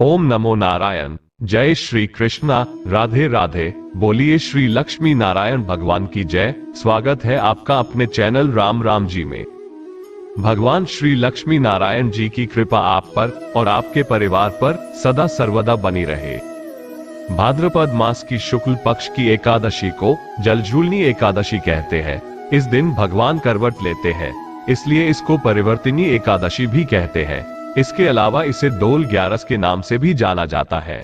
ओम नमो नारायण। जय श्री कृष्णा। राधे राधे। बोलिए श्री लक्ष्मी नारायण भगवान की जय। स्वागत है आपका अपने चैनल राम राम जी में। भगवान श्री लक्ष्मी नारायण जी की कृपा आप पर और आपके परिवार पर सदा सर्वदा बनी रहे। भाद्रपद मास की शुक्ल पक्ष की एकादशी को जलझूलनी एकादशी कहते हैं। इस दिन भगवान करवट लेते हैं, इसलिए इसको परिवर्तिनी एकादशी भी कहते हैं। इसके अलावा इसे डोल ग्यारस के नाम से भी जाना जाता है।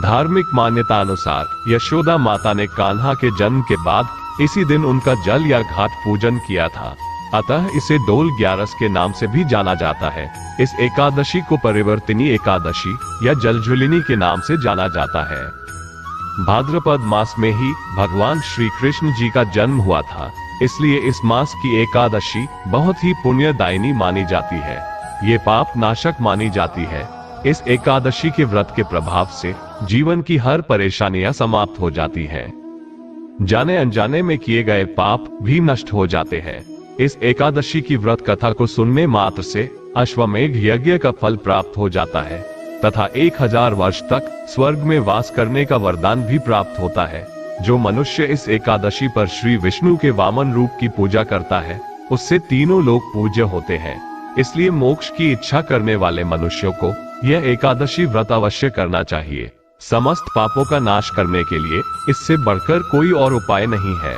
धार्मिक मान्यता अनुसार यशोदा माता ने कान्हा के जन्म के बाद इसी दिन उनका जल या घाट पूजन किया था, अतः इसे डोल ग्यारस के नाम से भी जाना जाता है। इस एकादशी को परिवर्तिनी एकादशी या जलझूलिनी के नाम से जाना जाता है। भाद्रपद मास में ही भगवान श्री कृष्ण जी का जन्म हुआ था, इसलिए इस मास की एकादशी बहुत ही पुण्यदायिनी मानी जाती है। ये पाप नाशक मानी जाती है। इस एकादशी के व्रत के प्रभाव से जीवन की हर परेशानियां समाप्त हो जाती है। जाने अनजाने में किए गए पाप भी नष्ट हो जाते हैं। इस एकादशी की व्रत कथा को सुनने मात्र से अश्वमेघ यज्ञ का फल प्राप्त हो जाता है तथा 1000 वर्ष तक स्वर्ग में वास करने का वरदान भी प्राप्त होता है। जो मनुष्य इस एकादशी पर श्री विष्णु के वामन रूप की पूजा करता है, उससे तीनों लोग पूज्य होते हैं। इसलिए मोक्ष की इच्छा करने वाले मनुष्यों को यह एकादशी व्रत अवश्य करना चाहिए। समस्त पापों का नाश करने के लिए इससे बढ़कर कोई और उपाय नहीं है।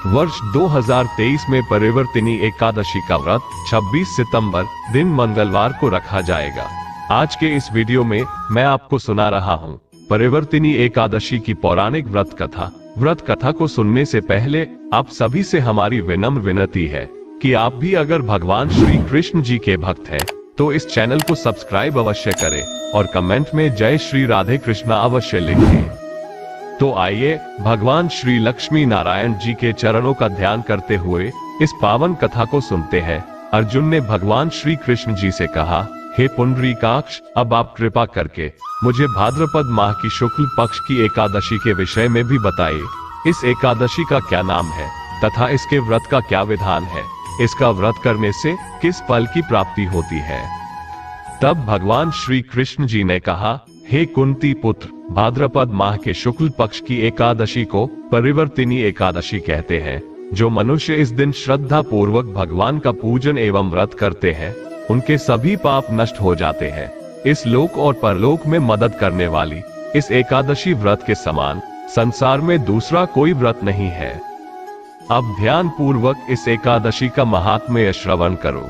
वर्ष 2023 में परिवर्तिनी एकादशी का व्रत 26 सितंबर दिन मंगलवार को रखा जाएगा। आज के इस वीडियो में मैं आपको सुना रहा हूँ परिवर्तिनी एकादशी की पौराणिक व्रत कथा। व्रत कथा को सुनने से पहले आप सभी से हमारी विनम्र विनती है कि आप भी अगर भगवान श्री कृष्ण जी के भक्त हैं, तो इस चैनल को सब्सक्राइब अवश्य करें और कमेंट में जय श्री राधे कृष्णा अवश्य लिखें। तो आइए भगवान श्री लक्ष्मी नारायण जी के चरणों का ध्यान करते हुए इस पावन कथा को सुनते हैं। अर्जुन ने भगवान श्री कृष्ण जी से कहा, हे पुंडरीकाक्ष, अब आप कृपा करके मुझे भाद्रपद माह की शुक्ल पक्ष की एकादशी के विषय में भी बताइए। इस एकादशी का क्या नाम है तथा इसके व्रत का क्या विधान है? इसका व्रत करने से किस फल की प्राप्ति होती है? तब भगवान श्री कृष्ण जी ने कहा, हे कुंती पुत्र, भाद्रपद माह के शुक्ल पक्ष की एकादशी को परिवर्तिनी एकादशी कहते हैं। जो मनुष्य इस दिन श्रद्धा पूर्वक भगवान का पूजन एवं व्रत करते हैं, उनके सभी पाप नष्ट हो जाते हैं। इस लोक और परलोक में मदद करने वाली इस एकादशी व्रत के समान संसार में दूसरा कोई व्रत नहीं है। अब ध्यान पूर्वक इस एकादशी का महात्म्य श्रवण करो।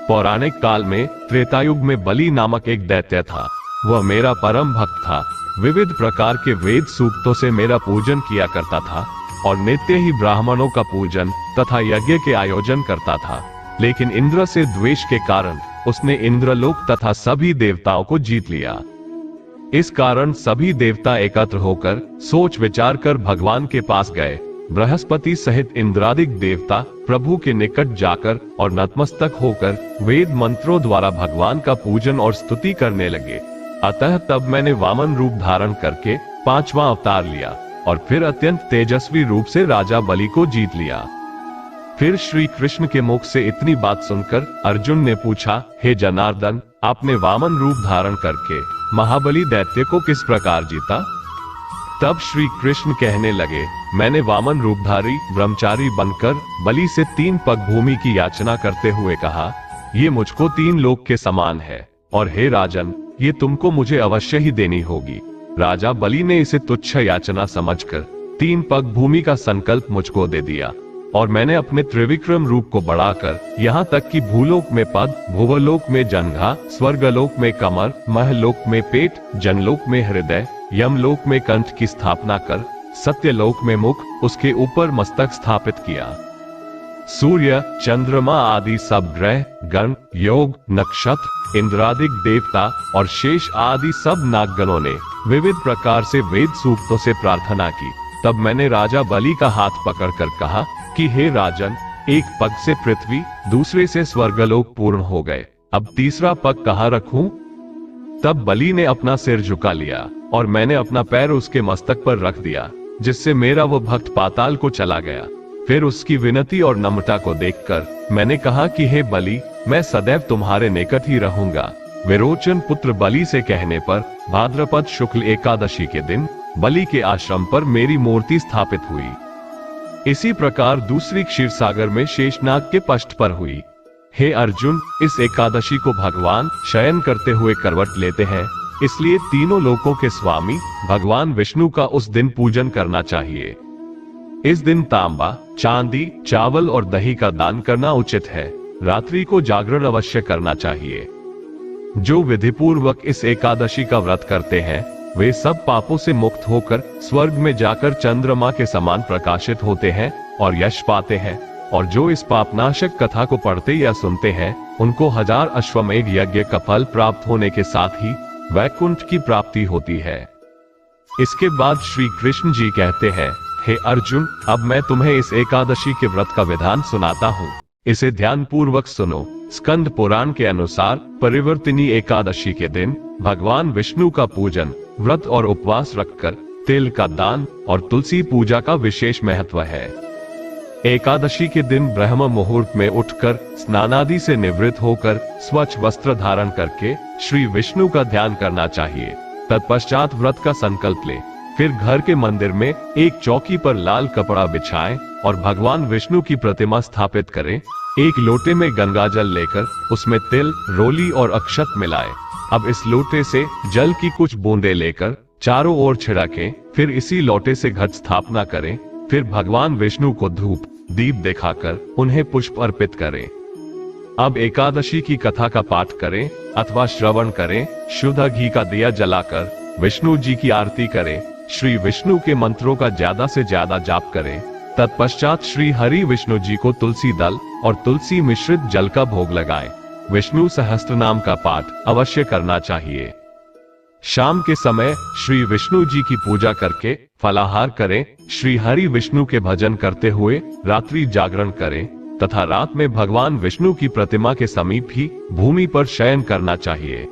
पौराणिक काल में त्रेतायुग में बलि नामक एक दैत्य था। वह मेरा परम भक्त था। विविध प्रकार के वेद सूक्तों से मेरा पूजन किया करता था और नित्य ही ब्राह्मणों का पूजन तथा यज्ञ के आयोजन करता था। लेकिन इंद्र से द्वेष के कारण उसने इंद्रलोक तथा सभी देवताओं को जीत लिया। इस कारण सभी देवता एकत्र होकर सोच विचार कर भगवान के पास गए। बृहस्पति सहित इंद्रादिक देवता प्रभु के निकट जाकर और नतमस्तक होकर वेद मंत्रों द्वारा भगवान का पूजन और स्तुति करने लगे। अतः तब मैंने वामन रूप धारण करके 5वां अवतार लिया और फिर अत्यंत तेजस्वी रूप से राजा बलि को जीत लिया। फिर श्री कृष्ण के मुख से इतनी बात सुनकर अर्जुन ने पूछा, हे जनार्दन, आपने वामन रूप धारण करके महाबली दैत्य को किस प्रकार जीता? तब श्री कृष्ण कहने लगे, मैंने वामन रूपधारी ब्रह्मचारी बनकर बलि से 3 पग भूमि की याचना करते हुए कहा, ये मुझको 3 लोक के समान है और हे राजन, ये तुमको मुझे अवश्य ही देनी होगी। राजा बलि ने इसे तुच्छ याचना समझकर 3 पग भूमि का संकल्प मुझको दे दिया और मैंने अपने त्रिविक्रम रूप को बढ़ाकर यहाँ तक कि भूलोक में पद, भुवलोक में जंघा, स्वर्गलोक में कमर, महलोक में पेट, जनलोक में हृदय, यमलोक में कंठ की स्थापना कर सत्यलोक में मुख, उसके ऊपर मस्तक स्थापित किया। सूर्य, चंद्रमा आदि सब ग्रह, गण, योग, नक्षत्र, इंद्रादिक देवता और शेष आदि सब नागगणों ने विविध प्रकार से वेद सूक्तों से प्रार्थना की। तब मैंने राजा बलि का हाथ पकड़कर कहा कि हे राजन, एक पग से पृथ्वी, दूसरे से स्वर्गलोक पूर्ण हो गए। अब तीसरा पग कहाँ रखूं? तब बलि ने अपना सिर झुका लिया और मैंने अपना पैर उसके मस्तक पर रख दिया, जिससे मेरा वो भक्त पाताल को चला गया। फिर उसकी विनती और नम्रता को देखकर मैंने कहा कि हे बलि, मैं सदैव तुम्हारे निकट ही रहूंगा। विरोचन पुत्र बलि से कहने पर भाद्रपद शुक्ल एकादशी के दिन बलि के आश्रम पर मेरी मूर्ति स्थापित हुई। इसी प्रकार दूसरी क्षीरसागर में शेषनाग के पष्ठ पर हुई। हे अर्जुन, इस एकादशी को भगवान शयन करते हुए करवट लेते हैं, इसलिए तीनों लोकों के स्वामी भगवान विष्णु का उस दिन पूजन करना चाहिए। इस दिन तांबा, चांदी, चावल और दही का दान करना उचित है। रात्रि को जागरण अवश्य करना चाहिए। जो विधिपूर्वक इस एकादशी का व्रत करते हैं वे सब पापों से मुक्त होकर स्वर्ग में जाकर चंद्रमा के समान प्रकाशित होते हैं और यश पाते हैं। और जो इस पापनाशक कथा को पढ़ते या सुनते हैं उनको 1000 अश्वमेध यज्ञ का फल प्राप्त होने के साथ ही वैकुंठ की प्राप्ति होती है। इसके बाद श्री कृष्ण जी कहते हैं, हे अर्जुन, अब मैं तुम्हें इस एकादशी के व्रत का विधान सुनाता हूँ, इसे ध्यान पूर्वक सुनो। स्कंद पुराण के अनुसार परिवर्तिनी एकादशी के दिन भगवान विष्णु का पूजन, व्रत और उपवास रखकर तिल का दान और तुलसी पूजा का विशेष महत्व है। एकादशी के दिन ब्रह्म मुहूर्त में उठकर स्नानादि से निवृत्त होकर स्वच्छ वस्त्र धारण करके श्री विष्णु का ध्यान करना चाहिए। तत्पश्चात व्रत का संकल्प ले। फिर घर के मंदिर में एक चौकी पर लाल कपड़ा बिछाएं और भगवान विष्णु की प्रतिमा स्थापित करें। एक लोटे में गंगा जल लेकर उसमें तिल, रोली और अक्षत मिलाएं। अब इस लोटे से जल की कुछ बूंदें लेकर चारों ओर छिड़कें। फिर इसी लोटे से घट स्थापना करें। फिर भगवान विष्णु को धूप दीप दिखाकर उन्हें पुष्प अर्पित करें। अब एकादशी की कथा का पाठ करें अथवा श्रवण करें। शुद्ध घी का दिया जलाकर विष्णु जी की आरती करें। श्री विष्णु के मंत्रों का ज्यादा से ज्यादा जाप करें। तत्पश्चात श्री हरि विष्णु जी को तुलसी दल और तुलसी मिश्रित जल का भोग लगाएं। विष्णु सहस्त्र नाम का पाठ अवश्य करना चाहिए। शाम के समय श्री विष्णु जी की पूजा करके फलाहार करें। श्री हरि विष्णु के भजन करते हुए रात्रि जागरण करें तथा रात में भगवान विष्णु की प्रतिमा के समीप ही भूमि पर शयन करना चाहिए।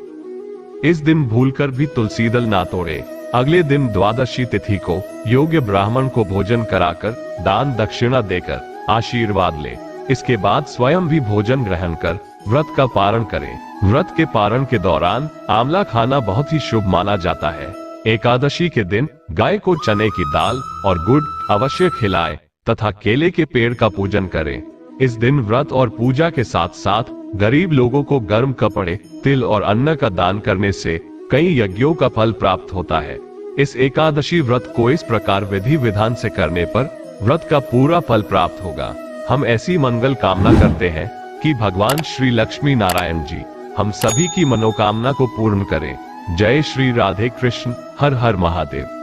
इस दिन भूलकर भी तुलसी दल ना तोड़े। अगले दिन द्वादशी तिथि को योग्य ब्राह्मण को भोजन कराकर दान दक्षिणा देकर आशीर्वाद ले। इसके बाद स्वयं भी भोजन ग्रहण कर व्रत का पारण करें। व्रत के पारण के दौरान आंवला खाना बहुत ही शुभ माना जाता है। एकादशी के दिन गाय को चने की दाल और गुड़ अवश्य खिलाएं तथा केले के पेड़ का पूजन करें। इस दिन व्रत और पूजा के साथ साथ गरीब लोगों को गर्म कपड़े, तिल और अन्न का दान करने से कई यज्ञों का फल प्राप्त होता है। इस एकादशी व्रत को इस प्रकार विधि विधान से करने पर व्रत का पूरा फल प्राप्त होगा। हम ऐसी मंगल कामना करते हैं कि भगवान श्री लक्ष्मी नारायण जी हम सभी की मनोकामना को पूर्ण करें। जय श्री राधे कृष्ण। हर हर महादेव।